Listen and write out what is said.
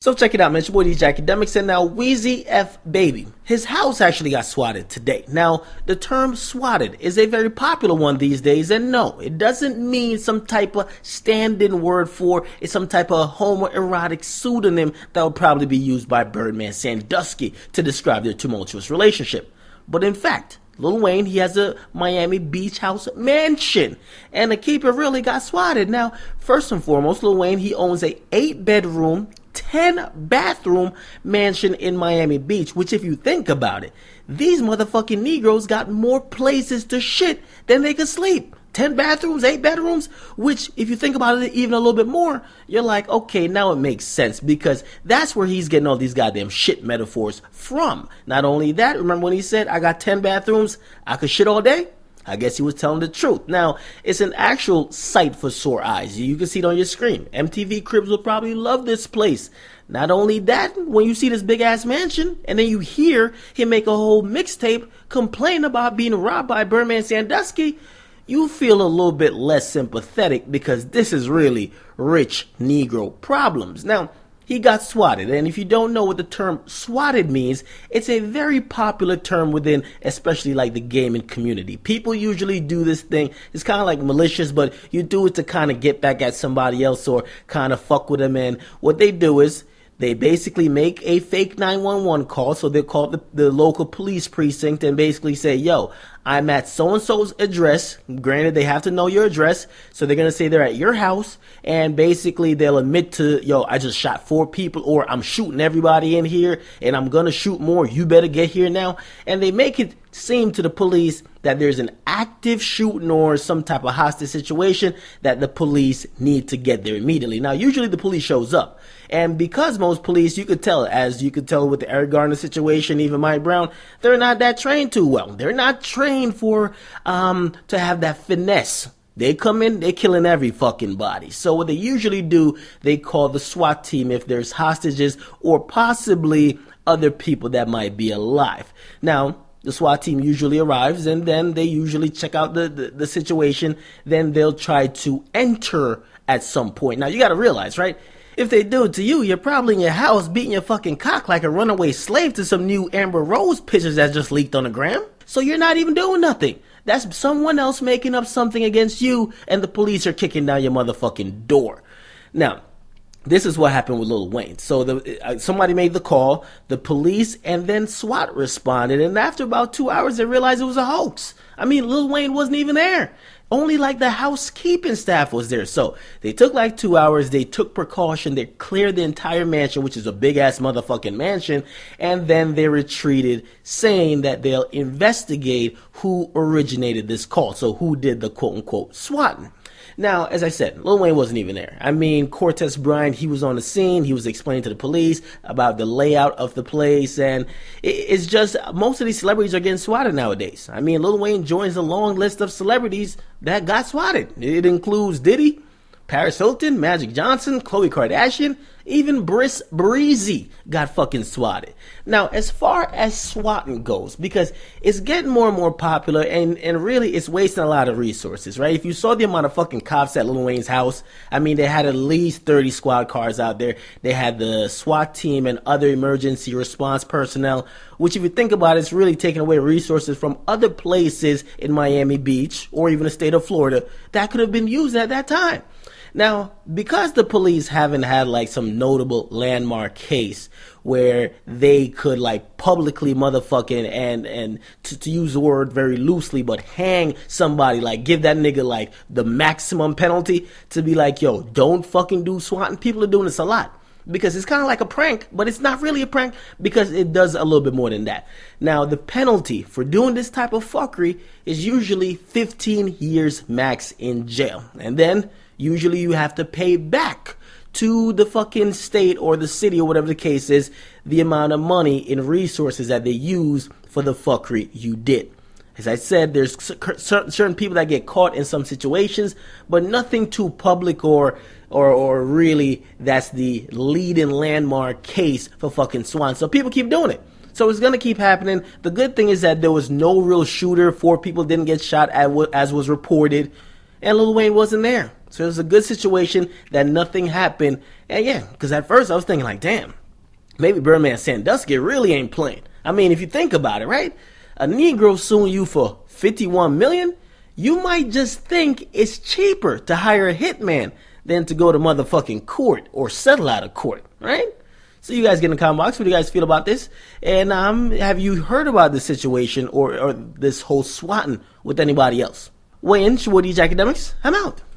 So check it out, man. It's your boy DJ Akademiks, and now Weezy F Baby. His house actually got swatted today. Now, the term swatted is a very popular one these days, and no, it doesn't mean some type of stand-in word for it's some type of homoerotic pseudonym that would probably be used by Birdman Sandusky to describe their tumultuous relationship. But in fact, Lil Wayne, he has a Miami beach house mansion, and the keeper really got swatted. Now, first and foremost, Lil Wayne, he owns a 8-bedroom, 10-bathroom mansion in Miami Beach, which if you think about it, these motherfucking Negroes got more places to shit than they could sleep. 10 bathrooms, 8 bedrooms, which if you think about it even a little bit more, you're like, okay, now it makes sense because that's where he's getting all these goddamn shit metaphors from. Not only that, remember when he said, I got 10 bathrooms, I could shit all day? I guess he was telling the truth. Now, it's an actual sight for sore eyes. You can see it on your screen. MTV Cribs will probably love this place. Not only that, when you see this big-ass mansion, and then you hear him make a whole mixtape complain about being robbed by Birdman Sandusky, you feel a little bit less sympathetic because this is really rich Negro problems. Now, he got swatted, and if you don't know what the term swatted means, it's a very popular term within especially like the gaming community. People usually do this thing, it's kind of like malicious, but you do it to kind of get back at somebody else or kind of fuck with them, and what they do is they basically make a fake 911 call, so they call the local police precinct and basically say, yo, I'm at so-and-so's address. Granted, they have to know your address, so they're going to say they're at your house, and basically they'll admit to, yo, I just shot 4 people, or I'm shooting everybody in here, and I'm going to shoot more. You better get here now. And they make it seem to the police that there's an active shooting or some type of hostage situation that the police need to get there immediately. Now, usually the police shows up. And because most police, you could tell, as you could tell with the Eric Garner situation, even Mike Brown, they're not that trained too well. They're not trained for to have that finesse. They come in, they're killing every fucking body. So what they usually do, they call the SWAT team if there's hostages or possibly other people that might be alive. Now, the SWAT team usually arrives, and then they usually check out the situation. Then they'll try to enter at some point. Now, you got to realize, right? If they do it to you, you're probably in your house beating your fucking cock like a runaway slave to some new Amber Rose pictures that just leaked on the gram. So you're not even doing nothing. That's someone else making up something against you, and the police are kicking down your motherfucking door. Now, this is what happened with Lil Wayne. So somebody made the call, the police, and then SWAT responded. And after about 2 hours, they realized it was a hoax. I mean, Lil Wayne wasn't even there. Only like the housekeeping staff was there. So they took like 2 hours. They took precaution. They cleared the entire mansion, which is a big ass motherfucking mansion. And then they retreated, saying that they'll investigate who originated this call. So who did the quote unquote swatting. Now, as I said, Lil Wayne wasn't even there. I mean, Cortez Bryant, he was on the scene. He was explaining to the police about the layout of the place. And it's just, most of these celebrities are getting swatted nowadays. I mean, Lil Wayne joins a long list of celebrities that got swatted. It includes Diddy, Paris Hilton, Magic Johnson, Khloe Kardashian, even Briss Breezy got fucking swatted. Now, as far as swatting goes, because it's getting more and more popular, and really it's wasting a lot of resources, right? If you saw the amount of fucking cops at Lil Wayne's house, I mean, they had at least 30 squad cars out there. They had the SWAT team and other emergency response personnel, which if you think about it, it's really taking away resources from other places in Miami Beach or even the state of Florida that could have been used at that time. Now, because the police haven't had like some notable landmark case where they could like publicly motherfucking and to use the word very loosely, but hang somebody, like give that nigga like the maximum penalty to be like, yo, don't fucking do swatting. People are doing this a lot. Because it's kind of like a prank, but it's not really a prank because it does a little bit more than that. Now, the penalty for doing this type of fuckery is usually 15 years max in jail. And then usually you have to pay back to the fucking state or the city or whatever the case is, the amount of money in resources that they use for the fuckery you did. As I said, there's certain people that get caught in some situations, but nothing too public or really that's the leading landmark case for fucking swatting. So people keep doing it. So it's going to keep happening. The good thing is that there was no real shooter. 4 people didn't get shot as was reported. And Lil Wayne wasn't there. So it was a good situation that nothing happened. And yeah, because at first I was thinking like, damn, maybe Birdman Sandusky really ain't playing. I mean, if you think about it, right? A Negro suing you for $51 million, you might just think it's cheaper to hire a hitman than to go to motherfucking court or settle out of court, right? So you guys get in the comment box. What do you guys feel about this? And have you heard about this situation or this whole swatting with anybody else? Weigh in, Swatted Akademiks. I'm out.